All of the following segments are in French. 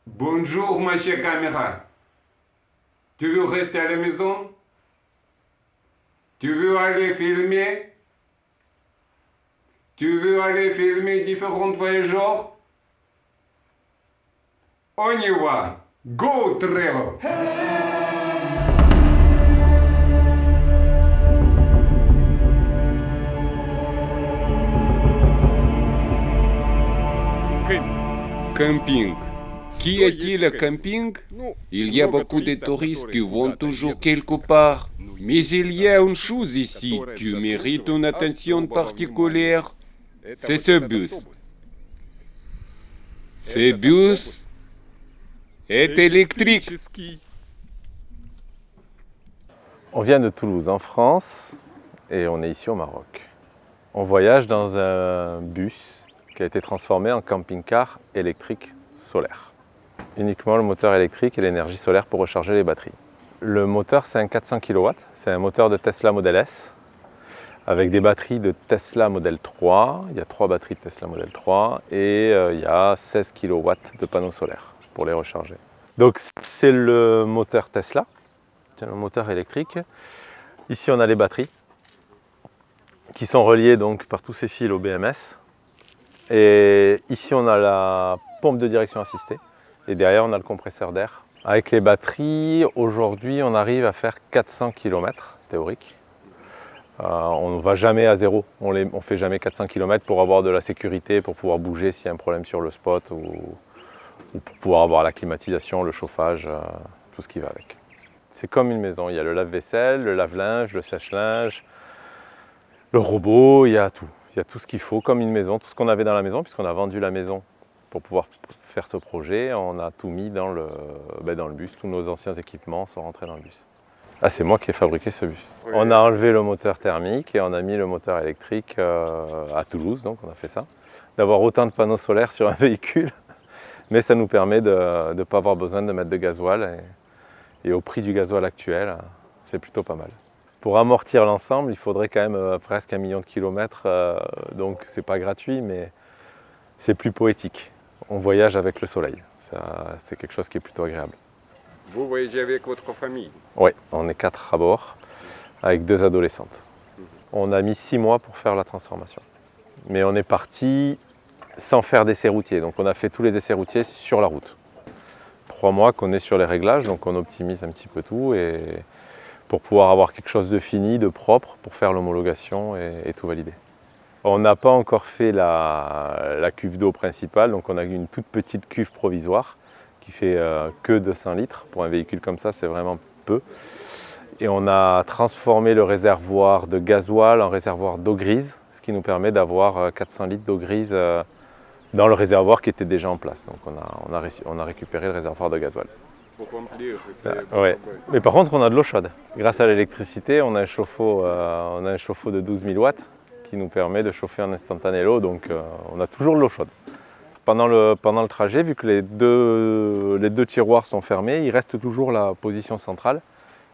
Bonjour, ma chère caméra. Tu veux rester à la maison? Tu veux aller filmer? Tu veux aller filmer différents voyageurs? On y va. Go, Trevor! Camping. Qu'y a-t-il à camping? Il y a beaucoup de touristes qui vont toujours quelque part. Mais il y a une chose ici qui mérite une attention particulière. C'est ce bus. Ce bus est électrique. On vient de Toulouse en France et on est ici au Maroc. On voyage dans un bus qui a été transformé en camping-car électrique solaire. Uniquement le moteur électrique et l'énergie solaire pour recharger les batteries. Le moteur, c'est un 400 kW, c'est un moteur de Tesla Model S avec des batteries de Tesla Model 3. Il y a 3 batteries de Tesla Model 3 et il y a 16 kW de panneaux solaires pour les recharger. Donc c'est le moteur Tesla, c'est le moteur électrique. Ici on a les batteries qui sont reliées donc par tous ces fils au BMS. Et ici on a la pompe de direction assistée et derrière on a le compresseur d'air. Avec les batteries, aujourd'hui on arrive à faire 400 km théorique. On ne va jamais à zéro, on ne fait jamais 400 km pour avoir de la sécurité, pour pouvoir bouger s'il y a un problème sur le spot ou pour pouvoir avoir la climatisation, le chauffage, tout ce qui va avec. C'est comme une maison, il y a le lave-vaisselle, le lave-linge, le sèche-linge, le robot, il y a tout. Il y a tout ce qu'il faut comme une maison, tout ce qu'on avait dans la maison, puisqu'on a vendu la maison pour pouvoir faire ce projet. On a tout mis dans le bus, tous nos anciens équipements sont rentrés dans le bus. Ah, c'est moi qui ai fabriqué ce bus. Oui. On a enlevé le moteur thermique et on a mis le moteur électrique à Toulouse, donc on a fait ça. D'avoir autant de panneaux solaires sur un véhicule, mais ça nous permet de ne pas avoir besoin de mettre de gasoil. Et au prix du gasoil actuel, c'est plutôt pas mal. Pour amortir l'ensemble, il faudrait quand même presque 1 million de kilomètres, donc c'est pas gratuit, mais c'est plus poétique. On voyage avec le soleil, c'est quelque chose qui est plutôt agréable. Vous voyagez avec votre famille? Oui, on est 4 à bord, avec 2 adolescentes. On a mis 6 mois pour faire la transformation. Mais on est parti sans faire d'essais routiers, donc on a fait tous les essais routiers sur la route. 3 mois qu'on est sur les réglages, donc on optimise un petit peu tout et pour pouvoir avoir quelque chose de fini, de propre, pour faire l'homologation et tout valider. On n'a pas encore fait la cuve d'eau principale, donc on a une toute petite cuve provisoire qui fait que 200 litres. Pour un véhicule comme ça, c'est vraiment peu. Et on a transformé le réservoir de gasoil en réservoir d'eau grise, ce qui nous permet d'avoir 400 litres d'eau grise dans le réservoir qui était déjà en place. Donc on a récupéré le réservoir de gasoil. Pour remplir. Ouais. Mais par contre, on a de l'eau chaude. Grâce à l'électricité, on a un chauffe-eau de 12 000 watts qui nous permet de chauffer en instantané l'eau. Donc on a toujours de l'eau chaude. Pendant le trajet, vu que les deux tiroirs sont fermés, il reste toujours la position centrale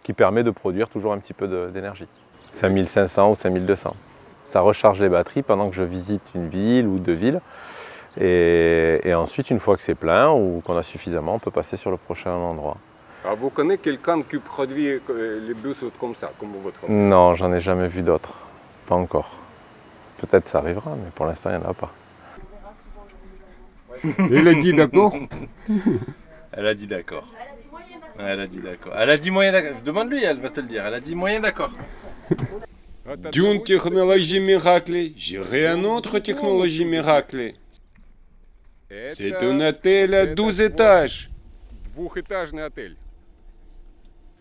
qui permet de produire toujours un petit peu d'énergie. 5500 ou 5200. Ça recharge les batteries pendant que je visite une ville ou 2 villes. Et ensuite, une fois que c'est plein ou qu'on a suffisamment, on peut passer sur le prochain endroit. Alors vous connaissez quelqu'un qui produit les bus comme ça, comme votre? Non, j'en ai jamais vu d'autres. Pas encore. Peut-être ça arrivera, mais pour l'instant, il n'y en a pas. Elle a dit d'accord? Elle a dit d'accord. Elle a dit d'accord. Elle a dit moyen d'accord. Demande-lui, elle va te le dire. Elle a dit moyen d'accord. D'une technologie miracle, j'irai une autre technologie miracle. C'est un hôtel à 12 étages. Двухэтажный отель.